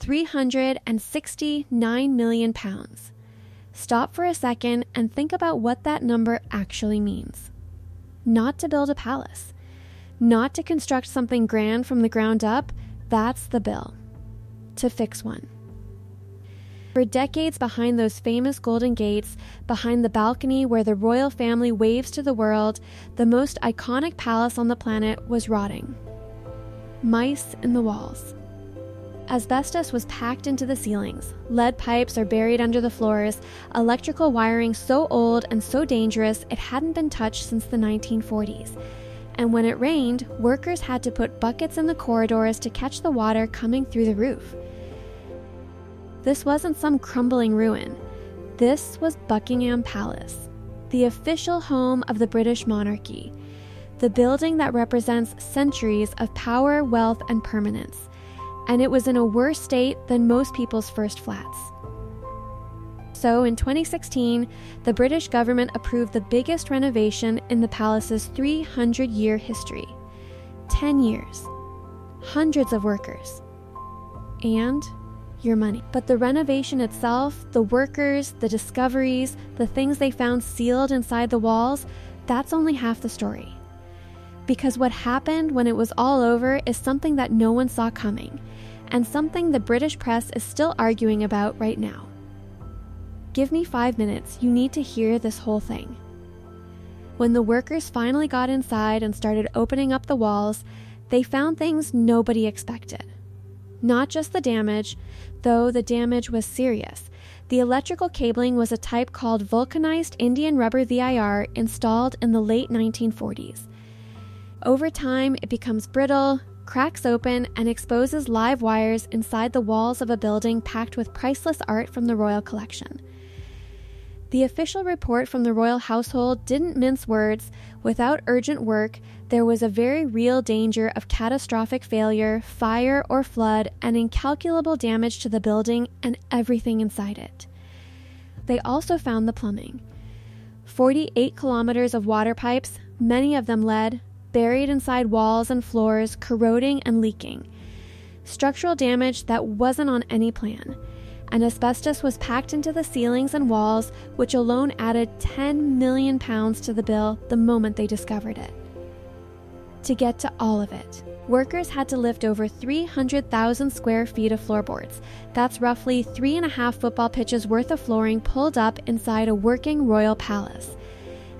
£369 million. Stop for a second and think about what that number actually means. Not to build a palace, not to construct something grand from the ground up, that's the bill. To fix one. For decades behind those famous golden gates, behind the balcony where the royal family waves to the world, the most iconic palace on the planet was rotting. Mice in the walls. Asbestos was packed into the ceilings, lead pipes are buried under the floors, electrical wiring so old and so dangerous it hadn't been touched since the 1940s. And when it rained, workers had to put buckets in the corridors to catch the water coming through the roof. This wasn't some crumbling ruin. This was Buckingham Palace, the official home of the British monarchy, the building that represents centuries of power, wealth, and permanence. And it was in a worse state than most people's first flats. So in 2016, the British government approved the biggest renovation in the palace's 300-year history. 10 years. Hundreds of workers. And your money. But the renovation itself, the workers, the discoveries, the things they found sealed inside the walls, that's only half the story. Because what happened when it was all over is something that no one saw coming, and something the British press is still arguing about right now. Give me 5 minutes, you need to hear this whole thing. When the workers finally got inside and started opening up the walls, they found things nobody expected. Not just the damage, though the damage was serious. The electrical cabling was a type called vulcanized Indian rubber VIR installed in the late 1940s. Over time, it becomes brittle, cracks open, and exposes live wires inside the walls of a building packed with priceless art from the royal collection. The official report from the royal household didn't mince words. Without urgent work, there was a very real danger of catastrophic failure, fire or flood, and incalculable damage to the building and everything inside it. They also found the plumbing. 48 kilometers of water pipes, many of them lead, buried inside walls and floors, corroding and leaking. Structural damage that wasn't on any plan. And asbestos was packed into the ceilings and walls, which alone added £10 million to the bill the moment they discovered it. To get to all of it, workers had to lift over 300,000 square feet of floorboards. That's roughly 3.5 football pitches worth of flooring pulled up inside a working royal palace.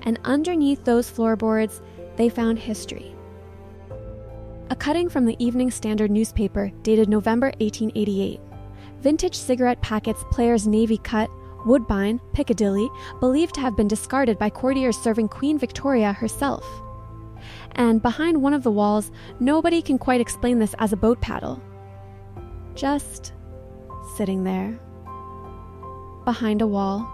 And underneath those floorboards, they found history. A cutting from the Evening Standard newspaper dated November 1888. Vintage cigarette packets Player's Navy cut, Woodbine, Piccadilly, believed to have been discarded by courtiers serving Queen Victoria herself. And behind one of the walls, nobody can quite explain this as a boat paddle. Just sitting there. Behind a wall.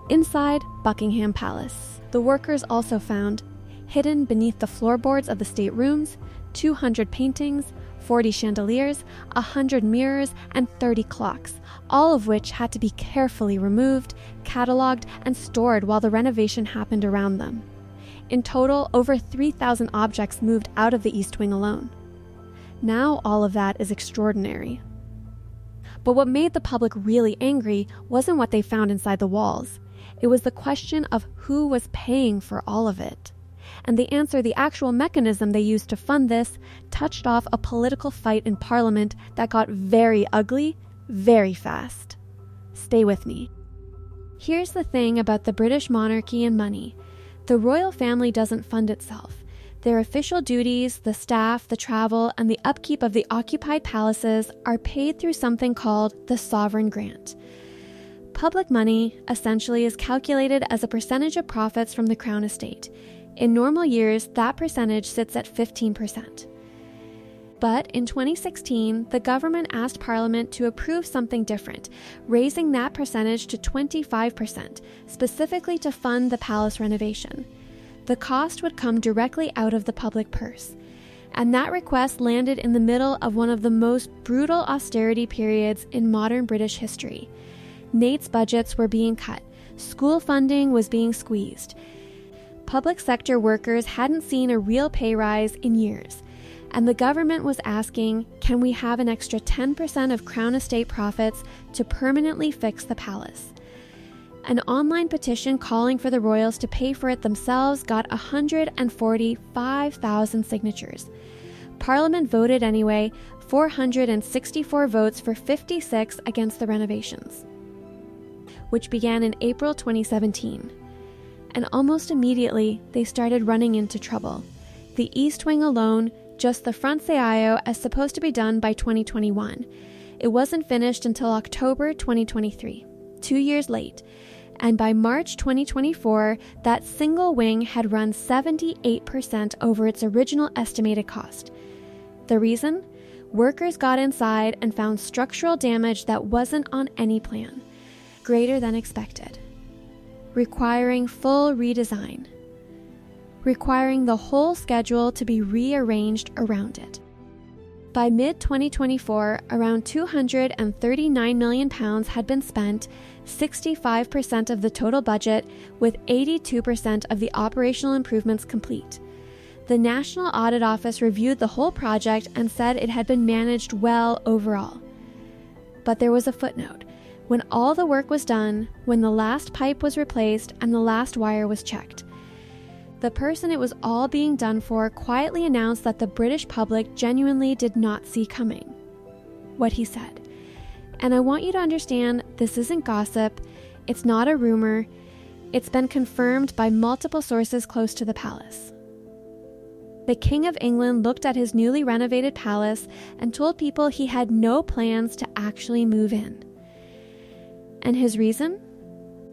Inside Buckingham Palace, the workers also found, hidden beneath the floorboards of the staterooms, 200 paintings, 40 chandeliers, 100 mirrors, and 30 clocks, all of which had to be carefully removed, catalogued, and stored while the renovation happened around them. In total, over 3,000 objects moved out of the East Wing alone. Now all of that is extraordinary. But what made the public really angry wasn't what they found inside the walls. It was the question of who was paying for all of it. And the answer, the actual mechanism they used to fund this, touched off a political fight in Parliament that got very ugly, very fast. Stay with me. Here's the thing about the British monarchy and money. The royal family doesn't fund itself. Their official duties, the staff, the travel, and the upkeep of the occupied palaces are paid through something called the sovereign grant. Public money, essentially, is calculated as a percentage of profits from the Crown estate. In normal years, that percentage sits at 15%. But in 2016, the government asked Parliament to approve something different, raising that percentage to 25%, specifically to fund the palace renovation. The cost would come directly out of the public purse. And that request landed in the middle of one of the most brutal austerity periods in modern British history. Nate's budgets were being cut. School funding was being squeezed. Public sector workers hadn't seen a real pay rise in years. and the government was asking, can we have an extra 10% of Crown Estate profits to permanently fix the palace? An online petition calling for the royals to pay for it themselves got 145,000 signatures. Parliament voted anyway, 464 votes for 56 against the renovations, which began in April 2017. And almost immediately, they started running into trouble. The East Wing alone, just the front Saio, as supposed to be done by 2021. It wasn't finished until October 2023, 2 years late. And by March 2024, that single wing had run 78% over its original estimated cost. The reason? Workers got inside and found structural damage that wasn't on any plan, greater than expected, requiring full redesign, requiring the whole schedule to be rearranged around it. By mid-2024, around £239 million had been spent, 65% of the total budget, with 82% of the operational improvements complete. The National Audit Office reviewed the whole project and said it had been managed well overall. But there was a footnote. When all the work was done, when the last pipe was replaced and the last wire was checked, the person it was all being done for quietly announced that the British public genuinely did not see coming what he said. And I want you to understand, this isn't gossip, it's not a rumor, it's been confirmed by multiple sources close to the palace. The King of England looked at his newly renovated palace and told people he had no plans to actually move in. And his reason?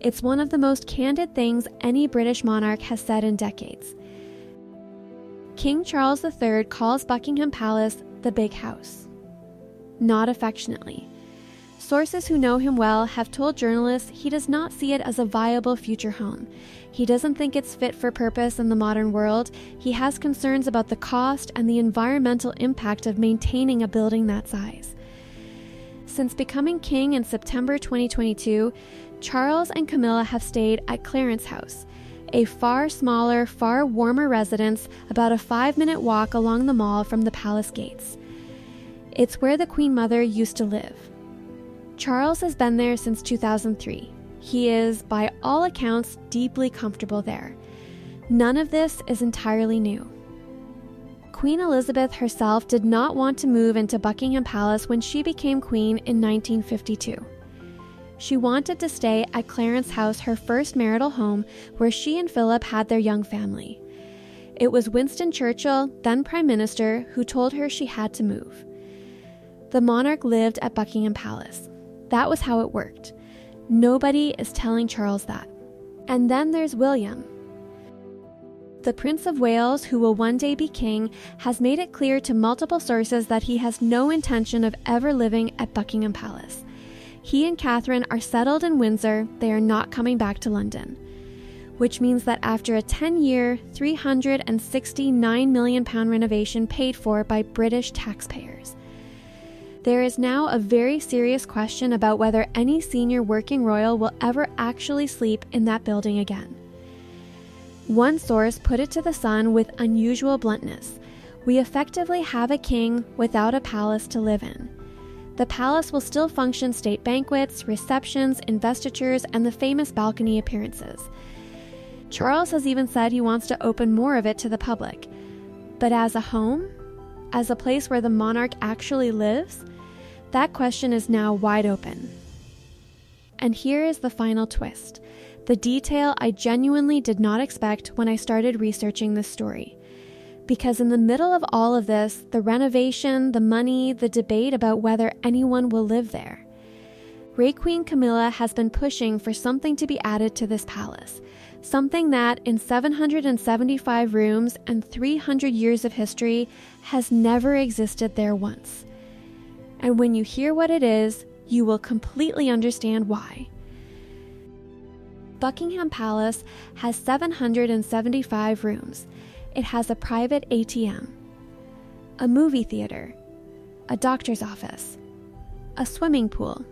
It's one of the most candid things any British monarch has said in decades. King Charles III calls Buckingham Palace the big house. Not affectionately. Sources who know him well have told journalists he does not see it as a viable future home. He doesn't think it's fit for purpose in the modern world. He has concerns about the cost and the environmental impact of maintaining a building that size. Since becoming king in September 2022, Charles and Camilla have stayed at Clarence House, a far smaller, far warmer residence about a 5-minute walk along the mall from the palace gates. It's where the Queen Mother used to live. Charles has been there since 2003. He is, by all accounts, deeply comfortable there. None of this is entirely new. Queen Elizabeth herself did not want to move into Buckingham Palace when she became queen in 1952. She wanted to stay at Clarence House, her first marital home, where she and Philip had their young family. It was Winston Churchill, then Prime Minister, who told her she had to move. The monarch lived at Buckingham Palace. That was how it worked. Nobody is telling Charles that. And then there's William. The Prince of Wales, who will one day be king, has made it clear to multiple sources that he has no intention of ever living at Buckingham Palace. He and Catherine are settled in Windsor. They are not coming back to London. Which means that after a 10-year, £369 million renovation paid for by British taxpayers, there is now a very serious question about whether any senior working royal will ever actually sleep in that building again. One source put it to the Sun with unusual bluntness: we effectively have a king without a palace to live in. The palace will still function state banquets, receptions, investitures, and the famous balcony appearances. Charles has even said he wants to open more of it to the public. But as a home? As a place where the monarch actually lives? That question is now wide open. And here is the final twist, the detail I genuinely did not expect when I started researching this story. Because in the middle of all of this, the renovation, the money, the debate about whether anyone will live there, Great Queen Camilla has been pushing for something to be added to this palace, something that, in 775 rooms and 300 years of history, has never existed there once. And when you hear what it is, you will completely understand why. Buckingham Palace has 775 rooms. It has a private ATM, a movie theater, a doctor's office, a swimming pool,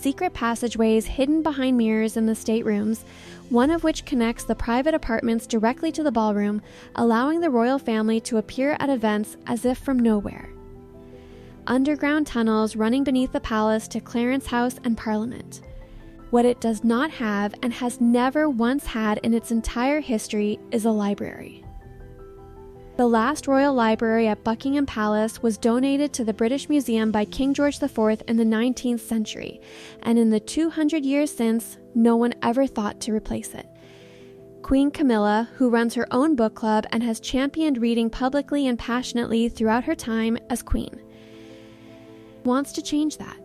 secret passageways hidden behind mirrors in the staterooms, one of which connects the private apartments directly to the ballroom, allowing the royal family to appear at events as if from nowhere. Underground tunnels running beneath the palace to Clarence House and Parliament. What it does not have and has never once had in its entire history is a library. The last royal library at Buckingham Palace was donated to the British Museum by King George IV in the 19th century, and in the 200 years since, no one ever thought to replace it. Queen Camilla, who runs her own book club and has championed reading publicly and passionately throughout her time as queen, wants to change that.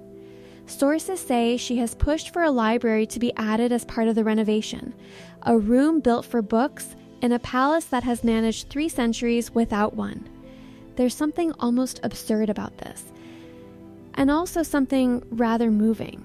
Sources say she has pushed for a library to be added as part of the renovation, a room built for books in a palace that has managed 3 centuries without one. There's something almost absurd about this, and also something rather moving.